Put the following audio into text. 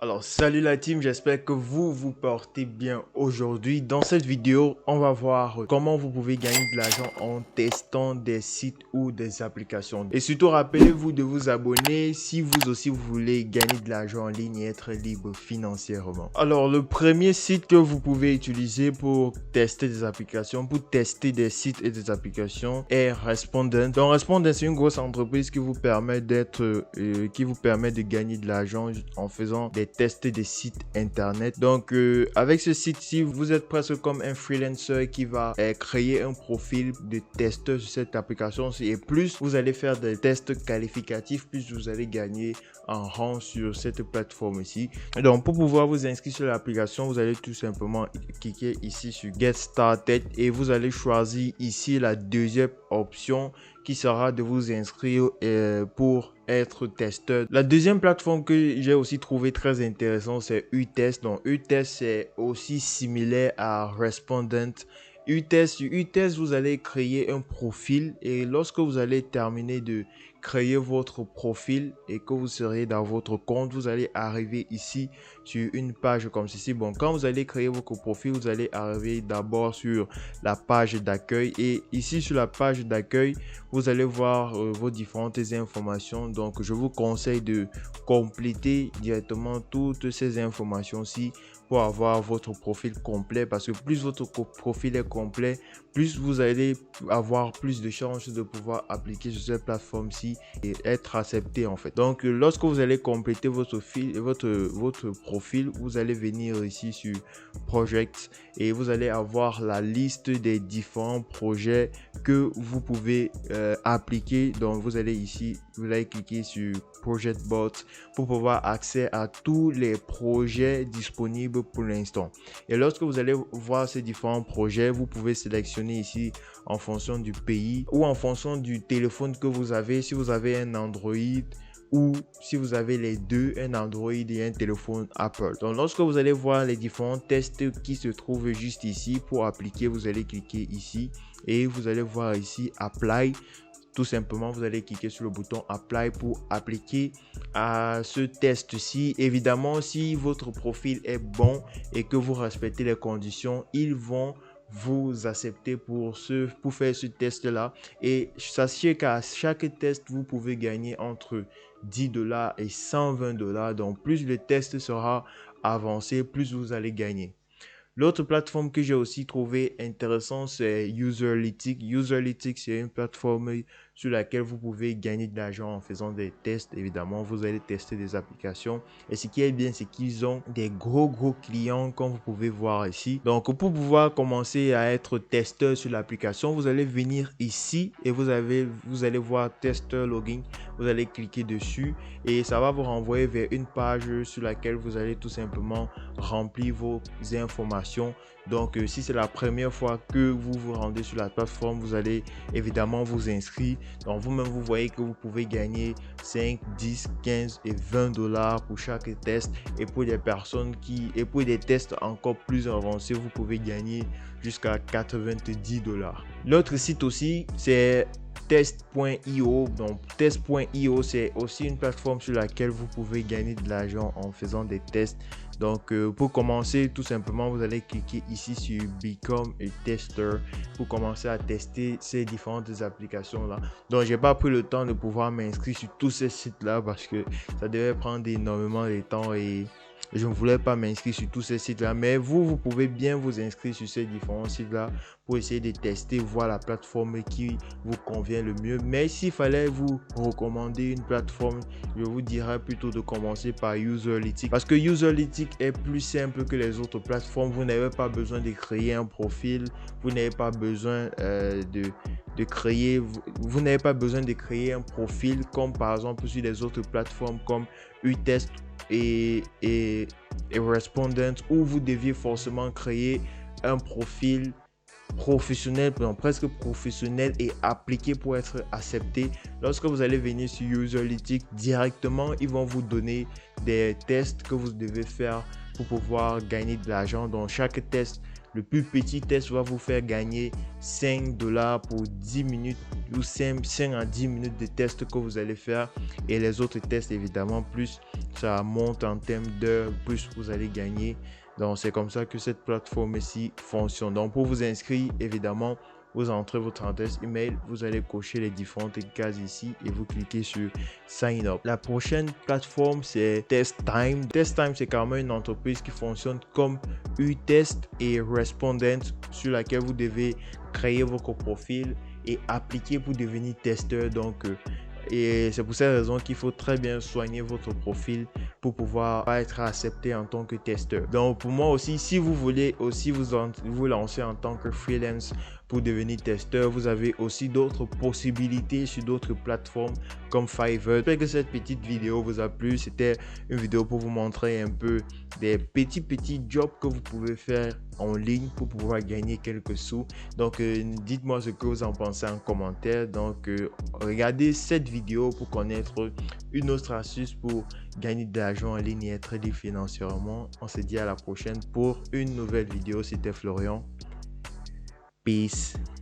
Alors salut la team, j'espère que vous portez bien aujourd'hui. Dans cette vidéo, on va voir comment vous pouvez gagner de l'argent en testant des sites ou des applications. Et surtout, rappelez-vous de vous abonner si vous aussi vous voulez gagner de l'argent en ligne et être libre financièrement. Alors le premier site que vous pouvez utiliser pour tester des applications, pour tester des sites et des applications est Respondent. Donc Respondent, c'est une grosse entreprise qui vous permet de gagner de l'argent en faisant des tests des sites internet. Donc avec ce site-ci, vous êtes presque comme un freelancer qui va créer un profil de testeur sur cette application et plus vous allez faire des tests qualificatifs, plus vous allez gagner en rang sur cette plateforme ici. Donc pour pouvoir vous inscrire sur l'application, vous allez tout simplement cliquer ici sur Get Started et vous allez choisir ici la deuxième option qui sera de vous inscrire pour être testeur. La deuxième plateforme que j'ai aussi trouvé très intéressante, c'est Utest. Donc Utest, c'est aussi similaire à Respondent. Utest, vous allez créer un profil et lorsque vous allez terminer de créer votre profil et que vous serez dans votre compte, vous allez arriver ici sur une page comme ceci. Bon, quand vous allez créer votre profil, vous allez arriver d'abord sur la page d'accueil et ici sur la page d'accueil, vous allez voir vos différentes informations. Donc, je vous conseille de compléter directement toutes ces informations-ci pour avoir votre profil complet, parce que plus votre profil est complet, plus vous allez avoir plus de chances de pouvoir appliquer sur cette plateforme-ci et être accepté en fait. Donc lorsque vous allez compléter votre profil, vous allez venir ici sur Project et vous allez avoir la liste des différents projets que vous pouvez appliquer. Donc vous allez ici, vous allez cliquer sur Project Bot pour pouvoir accéder à tous les projets disponibles pour l'instant. Et lorsque vous allez voir ces différents projets, vous pouvez sélectionner ici en fonction du pays ou en fonction du téléphone que vous avez. Si vous avez un Android ou si vous avez les deux, un Android et un téléphone Apple. Donc lorsque vous allez voir les différents tests qui se trouvent juste ici pour appliquer, vous allez cliquer ici et vous allez voir ici Apply. Tout simplement, vous allez cliquer sur le bouton Apply pour appliquer à ce test-ci. Évidemment, si votre profil est bon et que vous respectez les conditions, ils vont vous accepter pour faire ce test-là. Et sachez qu'à chaque test, vous pouvez gagner entre 10 $ et 120 $. Donc, plus le test sera avancé, plus vous allez gagner. L'autre plateforme que j'ai aussi trouvé intéressante, c'est Userlytics. Userlytics, c'est une plateforme sur laquelle vous pouvez gagner de l'argent en faisant des tests. Évidemment, vous allez tester des applications. Et ce qui est bien, c'est qu'ils ont des gros clients, comme vous pouvez voir ici. Donc, pour pouvoir commencer à être testeur sur l'application, vous allez venir ici et vous allez voir Tester Login. Vous allez cliquer dessus et ça va vous renvoyer vers une page sur laquelle vous allez tout simplement remplir vos informations. Donc si c'est la première fois que vous vous rendez sur la plateforme, vous allez évidemment vous inscrire. Donc vous-même vous voyez que vous pouvez gagner 5, 10, 15 et 20 $ pour chaque test. Et pour des personnes pour des tests encore plus avancés, vous pouvez gagner jusqu'à 90 $. L'autre site aussi, c'est Test.io. Donc Test.io, c'est aussi une plateforme sur laquelle vous pouvez gagner de l'argent en faisant des tests. Donc pour commencer, tout simplement, vous allez cliquer ici sur Become a Tester pour commencer à tester ces différentes applications là. Donc j'ai pas pris le temps de pouvoir m'inscrire sur tous ces sites là parce que ça devait prendre énormément de temps et je ne voulais pas m'inscrire sur tous ces sites là, mais vous pouvez bien vous inscrire sur ces différents sites là pour essayer de tester, voir la plateforme qui vous convient le mieux. Mais s'il fallait vous recommander une plateforme, je vous dirais plutôt de commencer par Userlytics, parce que Userlytics est plus simple que les autres plateformes. Vous n'avez pas besoin de créer un profil, vous n'avez pas besoin vous n'avez pas besoin de créer un profil comme par exemple sur les autres plateformes comme Utest et Respondent, où vous deviez forcément créer un profil professionnel, presque professionnel et appliqué pour être accepté. Lorsque vous allez venir sur Userlytics, directement ils vont vous donner des tests que vous devez faire pour pouvoir gagner de l'argent. Donc chaque test Le plus petit test va vous faire gagner 5 $ pour 10 minutes ou 5 à 10 minutes de tests que vous allez faire. Et les autres tests, évidemment, plus ça monte en termes d'heures, plus vous allez gagner. Donc, c'est comme ça que cette plateforme-ci fonctionne. Donc, pour vous inscrire, évidemment, vous entrez votre adresse email, vous allez cocher les différentes cases ici et vous cliquez sur Sign Up. La prochaine plateforme, c'est TestTime. TestTime, c'est carrément une entreprise qui fonctionne comme UTest et Respondent, sur laquelle vous devez créer votre profil et appliquer pour devenir testeur. Donc, et c'est pour cette raison qu'il faut très bien soigner votre profil pour pouvoir être accepté en tant que testeur. Donc pour moi aussi, si vous voulez aussi vous lancer en tant que freelance pour devenir testeur, vous avez aussi d'autres possibilités sur d'autres plateformes comme Fiverr. J'espère que cette petite vidéo vous a plu. C'était une vidéo pour vous montrer un peu des petits jobs que vous pouvez faire en ligne pour pouvoir gagner quelques sous. Donc dites-moi ce que vous en pensez en commentaire. Donc regardez cette vidéo pour connaître une autre astuce pour gagner de l'argent en ligne et être libre financièrement. On se dit à la prochaine pour une nouvelle vidéo. C'était Florian. Peace.